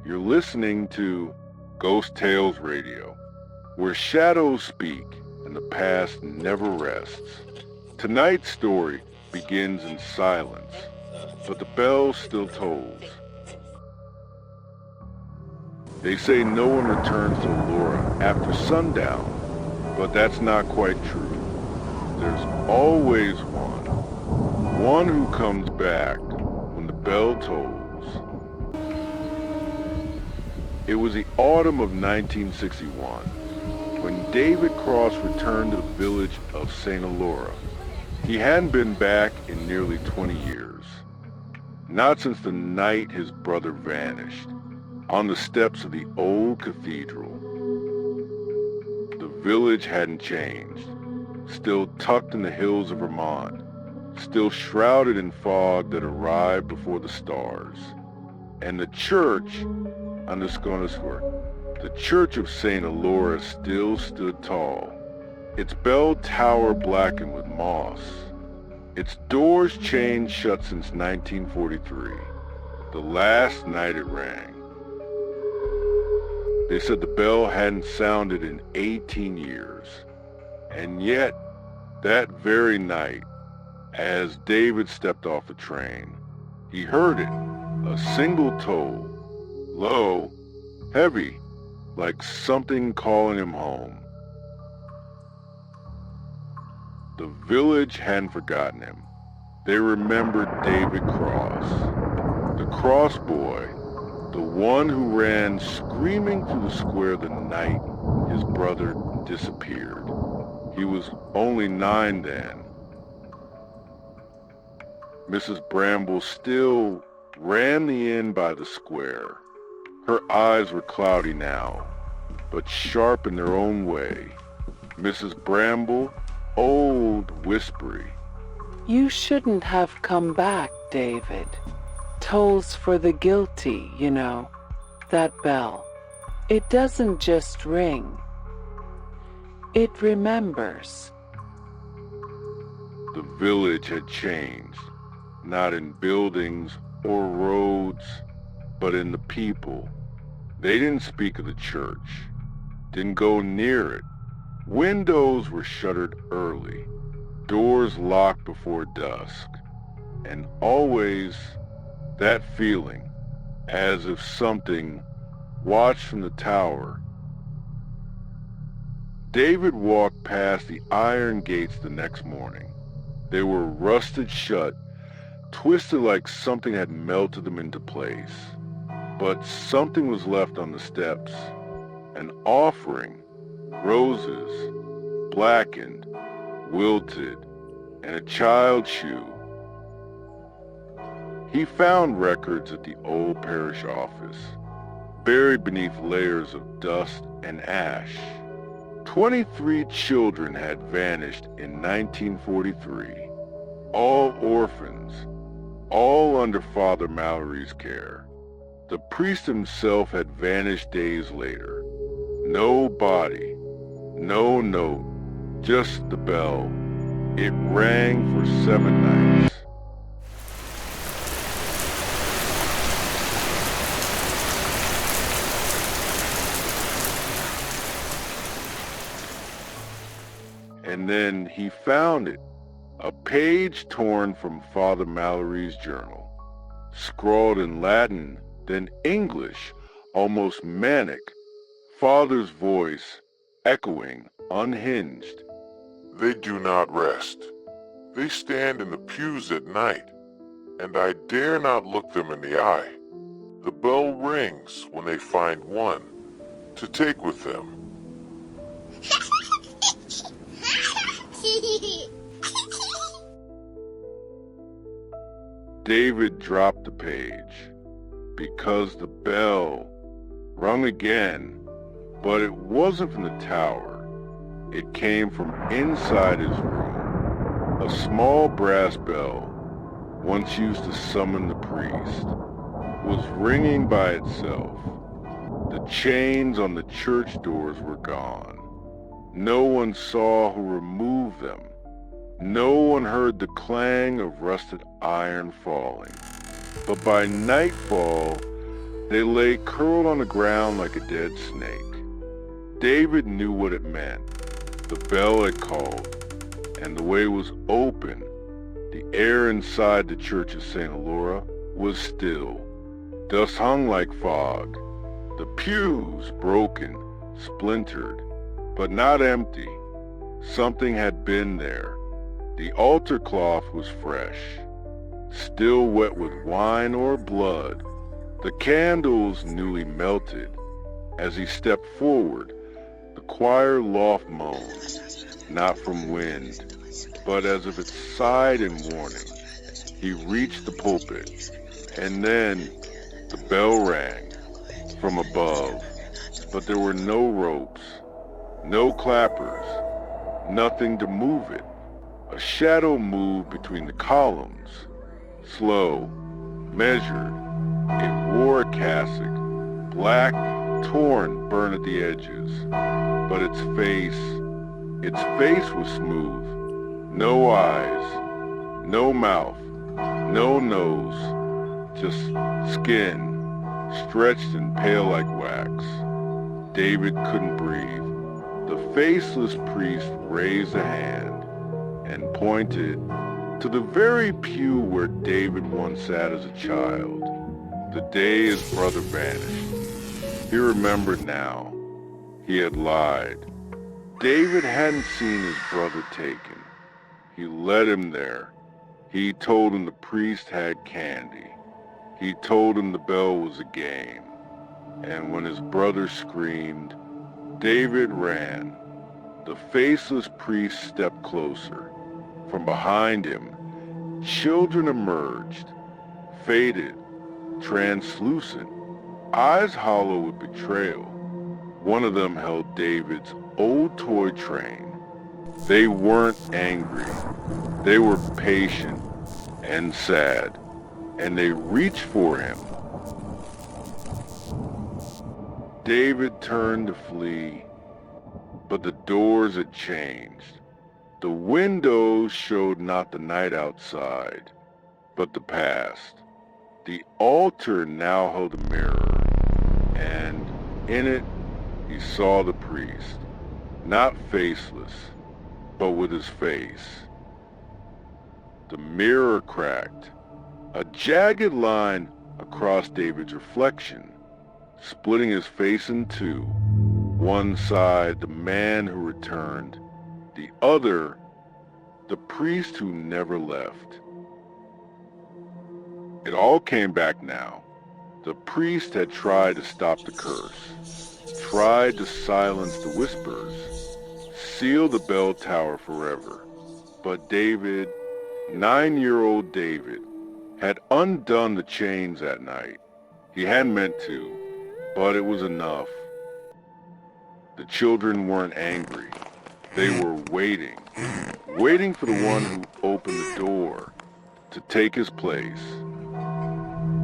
You're listening to Ghost Tales Radio, where shadows speak and the past never rests. Tonight's story begins in silence, but the bell still tolls. They say no one returns to Elora after sundown, but that's not quite true. There's always one who comes back when the bell tolls. It was the autumn of 1961 when David Cross returned to the village of Saint Elora. He hadn't been back in nearly 20 years. Not since the night his brother vanished on the steps of the old cathedral. The village hadn't changed, still tucked in the hills of Vermont, still shrouded in fog that arrived before the stars. And the church, the Church of Saint Elora still stood tall, its bell tower blackened with moss, its doors chained shut since 1943, the last night it rang. They said the bell hadn't sounded in 18 years, and yet, that very night, as David stepped off the train, he heard it, a single toll, low, heavy, like something calling him home. The village hadn't forgotten him. They remembered David Cross, the Cross Boy, the one who ran screaming through the square the night his brother disappeared. He was only 9 then. Mrs. Bramble still ran the inn by the square. Her eyes were cloudy now, but sharp in their own way. Mrs. Bramble, old, whispery. You shouldn't have come back, David. Tolls for the guilty, you know. That bell. It doesn't just ring. It remembers. The village had changed, not in buildings or roads, but in the people. They didn't speak of the church, didn't go near it. Windows were shuttered early, doors locked before dusk, and always that feeling, as if something watched from the tower. David walked past the iron gates the next morning. They were rusted shut, twisted like something had melted them into place. But something was left on the steps, an offering, roses, blackened, wilted, and a child's shoe. He found records at the old parish office, buried beneath layers of dust and ash. 23 children had vanished in 1943, all orphans, all under Father Mallory's care. The priest himself had vanished days later. No body, no note, just the bell. It rang for 7 nights. And then he found it, a page torn from Father Mallory's journal, scrawled in Latin, then English, almost manic, Father's voice echoing, unhinged. They do not rest. They stand in the pews at night, and I dare not look them in the eye. The bell rings when they find one to take with them. David dropped the page, because the bell rung again, but it wasn't from the tower. It came from inside his room. A small brass bell, once used to summon the priest, was ringing by itself. The chains on the church doors were gone. No one saw who removed them. No one heard the clang of rusted iron falling. But by nightfall, They lay curled on the ground like a dead snake. David knew what it meant. The bell had called, and the way was open. The air inside the church of Saint Elora was still. Dust hung like fog. The pews broken, splintered, but not empty. Something had been there. The altar cloth was fresh, still wet with wine or blood. The candles newly melted. As he stepped forward, the choir loft moaned, not from wind, but as if it sighed in warning. He reached the pulpit, and then the bell rang from above, but there were no ropes, no clappers, nothing to move it. A shadow moved between the columns, slow, measured. It wore a cassock, black, torn, burned at the edges, but its face was smooth. No eyes, no mouth, no nose, just skin, stretched and pale like wax. David couldn't breathe. The faceless priest raised a hand and pointed to the very pew where David once sat as a child. The day his brother vanished. He remembered now. He had lied. David hadn't seen his brother taken. He led him there. He told him the priest had candy. He told him the bell was a game. And when his brother screamed, David ran. The faceless priest stepped closer. From behind him, children emerged, faded, translucent, eyes hollow with betrayal. One of them held David's old toy train. They weren't angry. They were patient and sad, and they reached for him. David turned to flee, but the doors had changed. The windows showed not the night outside, but the past. The altar now held a mirror, and in it he saw the priest, not faceless, but with his face. The mirror cracked, a jagged line across David's reflection, splitting his face in two. One side, the man who returned, the other, the priest who never left. It all came back now. The priest had tried to stop the curse, tried to silence the whispers, seal the bell tower forever. But David, 9-year-old David, had undone the chains that night. He hadn't meant to, but it was enough. The children weren't angry. They were waiting for the one who opened the door to take his place.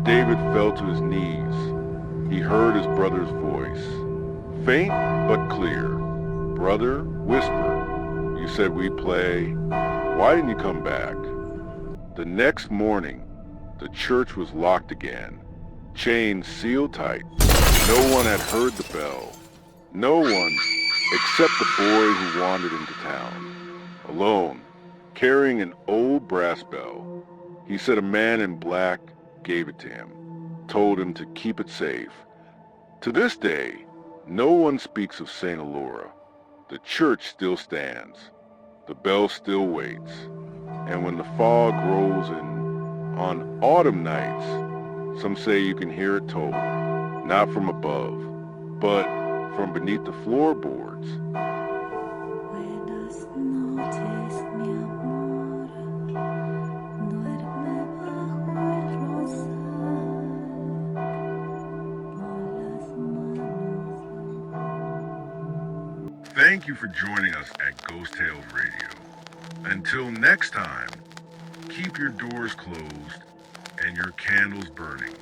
David fell to his knees. He heard his brother's voice, faint but clear. Brother, whisper, you said we'd play. Why didn't you come back? The next morning, the church was locked again, chains sealed tight. No one had heard the bell. No one except the boy who wandered into town, alone, carrying an old brass bell. He said a man in black gave it to him, told him to keep it safe. To this day, no one speaks of Saint Elora. The church still stands. The bell still waits. And when the fog rolls in on autumn nights, some say you can hear it toll, not from above, but from beneath the floorboards. Thank you for joining us at Ghost Tales Radio. Until next time, keep your doors closed and your candles burning.